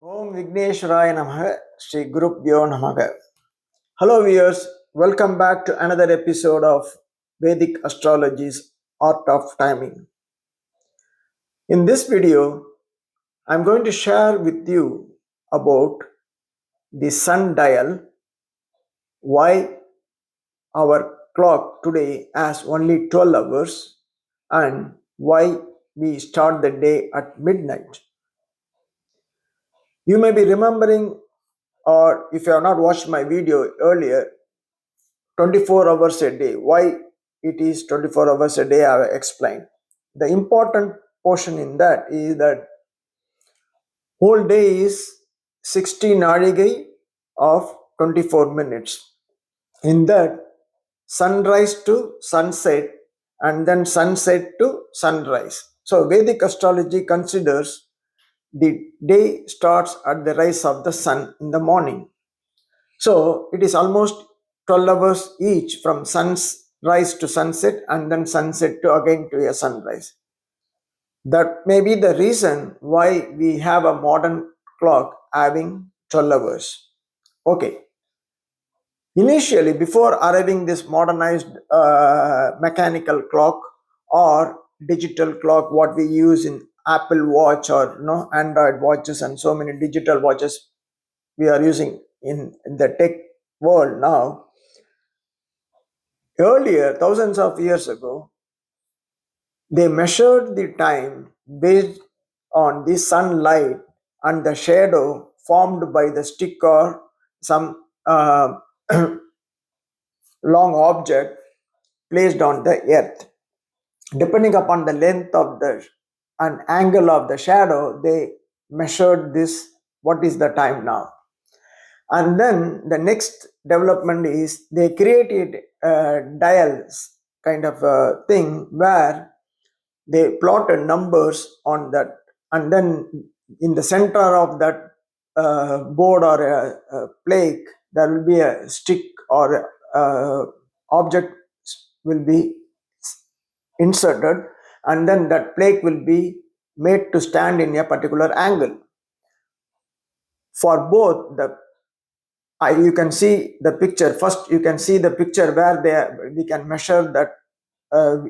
Om Vigneshwaraya Namaha Shri Gurubhyo Namaha. Hello viewers, welcome back to another episode of Vedic Astrology's Art of Timing. In this video, I'm going to share with you about the sundial, why our clock today has only 12 hours, and why we start the day at midnight. You may be remembering, or if you have not watched my video earlier, 24 hours a day. Why it is 24 hours a day, I have explained. The important portion in that is that whole day is 60 nadigai of 24 minutes. In that, sunrise to sunset and then sunset to sunrise. So Vedic astrology considers the day starts at the rise of the sun in the morning. So it is almost 12 hours each from sunrise to sunset and then sunset to again to a sunrise. That may be the reason why we have a modern clock having 12 hours. Okay. Initially, before arriving this modernized mechanical clock or digital clock, what we use in Apple Watch or Android watches and so many digital watches we are using in the tech world now. Earlier, thousands of years ago, they measured the time based on the sunlight and the shadow formed by the stick or some long object placed on the earth. Depending upon the length of the and angle of the shadow, they measured this, what is the time now. And then the next development is they created dials kind of a thing where they plotted numbers on that, and then in the center of that board or a plaque there will be a stick or object will be inserted, and then that plaque will be made to stand in a particular angle. For both the you can see the picture. First, you can see the picture where we can measure that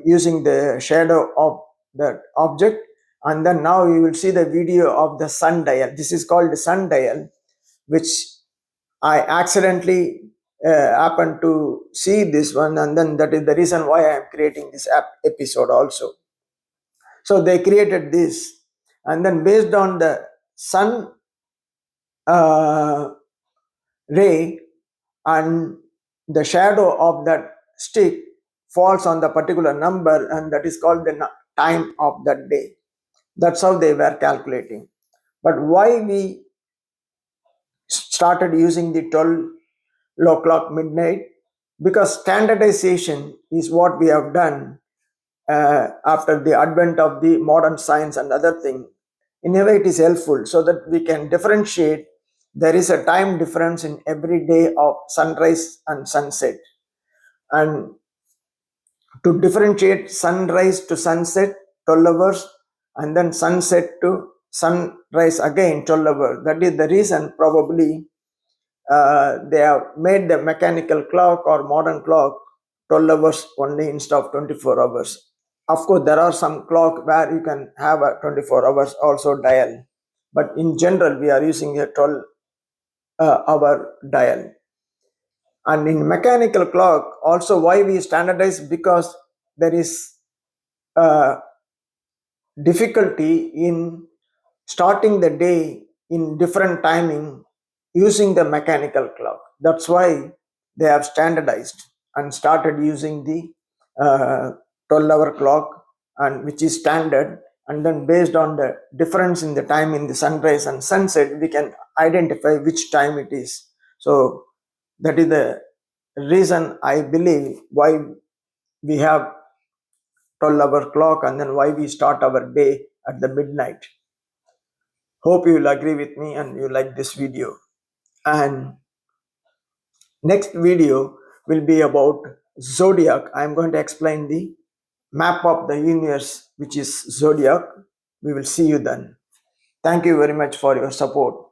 using the shadow of that object, and then now you will see the video of the sundial. This is called the sundial, which I accidentally happened to see this one, and then that is the reason why I am creating this episode also. So they created this, and then based on the sun ray and the shadow of that stick falls on the particular number, and that is called the time of that day. That's how they were calculating. But why we started using the 12 o'clock midnight? Because standardization is what we have done after the advent of the modern science and other thing. In a way, it is helpful so that we can differentiate. There is a time difference in every day of sunrise and sunset, and to differentiate sunrise to sunset 12 hours and then sunset to sunrise again 12 hours. That is the reason probably they have made the mechanical clock or modern clock 12 hours only instead of 24 hours. Of course, there are some clock where you can have a 24 hours also dial, but in general we are using a 12 hour dial. And in mechanical clock also, why we standardize? Because there is difficulty in starting the day in different timing using the mechanical clock. That's why they have standardized and started using the 12-hour clock, and which is standard, and then based on the difference in the time in the sunrise and sunset, we can identify which time it is. So that is the reason I believe why we have 12-hour clock, and then why we start our day at the midnight. Hope you will agree with me and you like this video. And next video will be about zodiac. I am going to explain the map of the universe, which is zodiac. We will see you then. Thank you very much for your support.